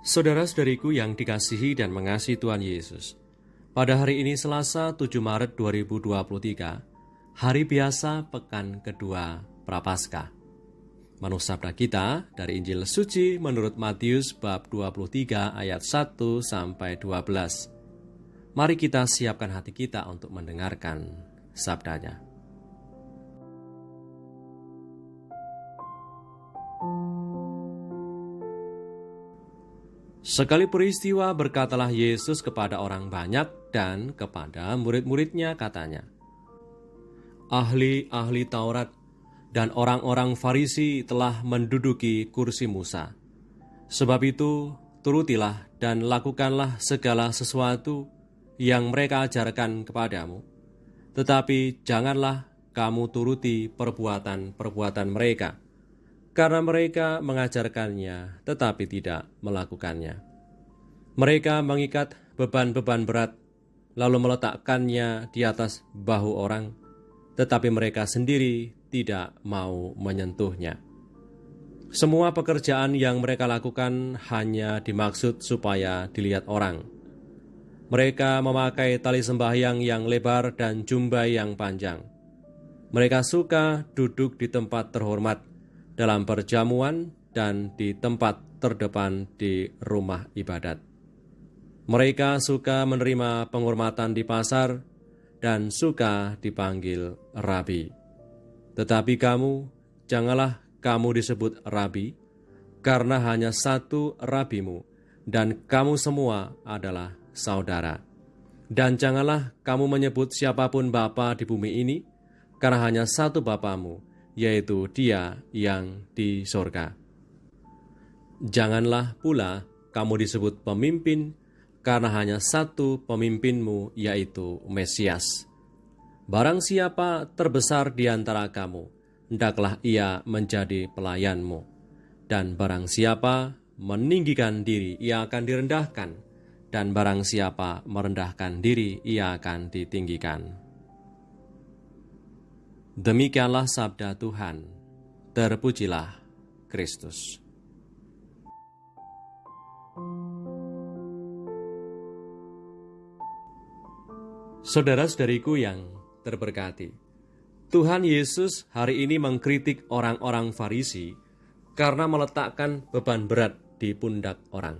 Saudara-saudariku yang dikasihi dan mengasihi Tuhan Yesus, pada hari ini Selasa 7 Maret 2023, hari biasa pekan kedua Prapaskah. Manu sabda kita dari Injil Suci menurut Matius bab 23 ayat 1 sampai 12. Mari kita siapkan hati kita untuk mendengarkan sabdanya. Sekali peristiwa berkatalah Yesus kepada orang banyak dan kepada murid-muridnya katanya, ahli-ahli Taurat dan orang-orang Farisi telah menduduki kursi Musa. Sebab itu turutilah dan lakukanlah segala sesuatu yang mereka ajarkan kepadamu. Tetapi janganlah kamu turuti perbuatan-perbuatan mereka, karena mereka mengajarkannya tetapi tidak melakukannya. Mereka mengikat beban-beban berat, lalu meletakkannya di atas bahu orang, tetapi mereka sendiri tidak mau menyentuhnya. Semua pekerjaan yang mereka lakukan hanya dimaksud supaya dilihat orang. Mereka memakai tali sembahyang yang lebar dan jubah yang panjang. Mereka suka duduk di tempat terhormat dalam perjamuan dan di tempat terdepan di rumah ibadat. Mereka suka menerima penghormatan di pasar dan suka dipanggil rabi. Tetapi kamu, janganlah kamu disebut rabi, karena hanya satu rabimu, dan kamu semua adalah saudara. Dan janganlah kamu menyebut siapapun bapa di bumi ini, karena hanya satu bapamu, yaitu Dia yang di sorga. Janganlah pula kamu disebut pemimpin, karena hanya satu pemimpinmu, yaitu Mesias. Barang siapa terbesar di antara kamu, hendaklah ia menjadi pelayanmu. Dan barang siapa meninggikan diri, ia akan direndahkan. Dan barang siapa merendahkan diri, ia akan ditinggikan. Demikianlah sabda Tuhan. Terpujilah Kristus. Saudara-saudariku yang terberkati, Tuhan Yesus hari ini mengkritik orang-orang Farisi karena meletakkan beban berat di pundak orang.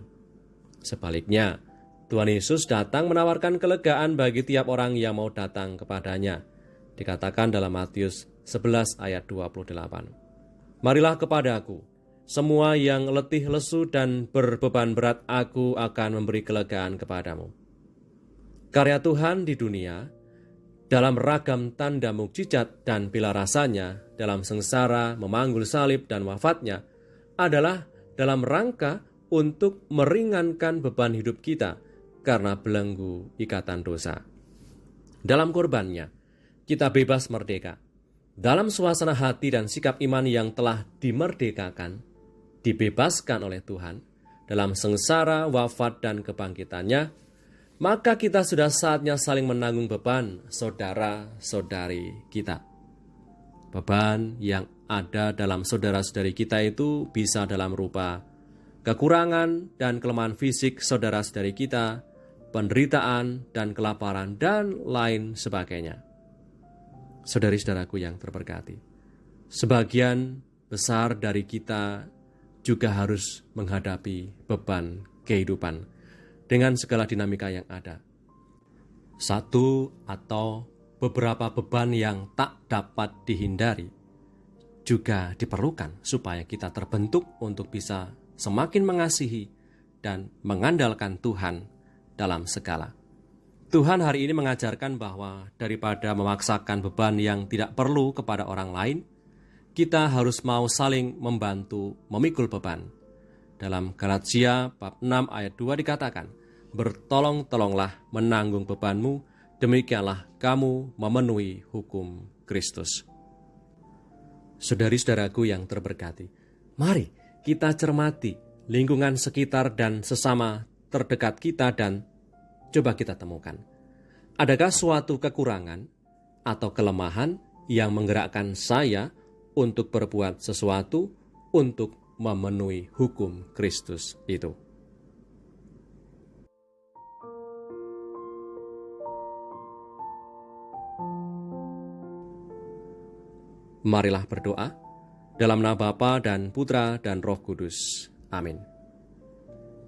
Sebaliknya, Tuhan Yesus datang menawarkan kelegaan bagi tiap orang yang mau datang kepadanya. Dikatakan dalam Matius 11 ayat 28. Marilah kepadaku, semua yang letih lesu dan berbeban berat, aku akan memberi kelegaan kepadamu. Karya Tuhan di dunia, dalam ragam tanda mukjizat dan bela rasanya, dalam sengsara, memanggul salib dan wafatnya, adalah dalam rangka untuk meringankan beban hidup kita karena belenggu ikatan dosa. Dalam korbannya, kita bebas merdeka. Dalam suasana hati dan sikap iman yang telah dimerdekakan, dibebaskan oleh Tuhan, dalam sengsara, wafat, dan kebangkitannya, maka kita sudah saatnya saling menanggung beban saudara-saudari kita. Beban yang ada dalam saudara-saudari kita itu bisa dalam rupa kekurangan dan kelemahan fisik saudara-saudari kita, penderitaan dan kelaparan, dan lain sebagainya. Saudari-saudaraku yang terberkati, sebagian besar dari kita juga harus menghadapi beban kehidupan dengan segala dinamika yang ada. Satu atau beberapa beban yang tak dapat dihindari juga diperlukan supaya kita terbentuk untuk bisa semakin mengasihi dan mengandalkan Tuhan dalam segala. Tuhan hari ini mengajarkan bahwa daripada memaksakan beban yang tidak perlu kepada orang lain, kita harus mau saling membantu memikul beban. Dalam Galatia bab 6 ayat 2 dikatakan, bertolong-tolonglah menanggung bebanmu, demikianlah kamu memenuhi hukum Kristus. Saudari-saudaraku yang terberkati, mari kita cermati lingkungan sekitar dan sesama terdekat kita dan coba kita temukan. Adakah suatu kekurangan atau kelemahan yang menggerakkan saya untuk berbuat sesuatu untuk memenuhi hukum Kristus itu? Marilah berdoa. Dalam nama Bapa dan Putra dan Roh Kudus. Amin.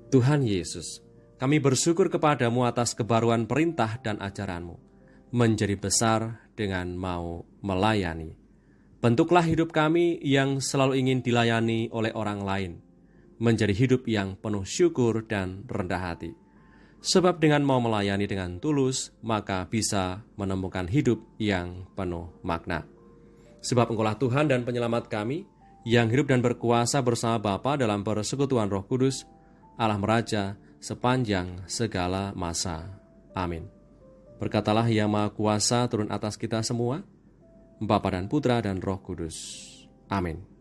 Tuhan Yesus, kami bersyukur kepadamu atas kebaruan perintah dan ajaran-Mu, menjadi besar dengan mau melayani. Bentuklah hidup kami yang selalu ingin dilayani oleh orang lain, menjadi hidup yang penuh syukur dan rendah hati. Sebab dengan mau melayani dengan tulus, maka bisa menemukan hidup yang penuh makna. Sebab Engkaulah Tuhan dan Penyelamat kami, yang hidup dan berkuasa bersama Bapa dalam persekutuan Roh Kudus, Allah Meraja sepanjang segala masa. Amin. Berkatalah Yang Maha Kuasa turun atas kita semua, Bapa dan Putra dan Roh Kudus. Amin.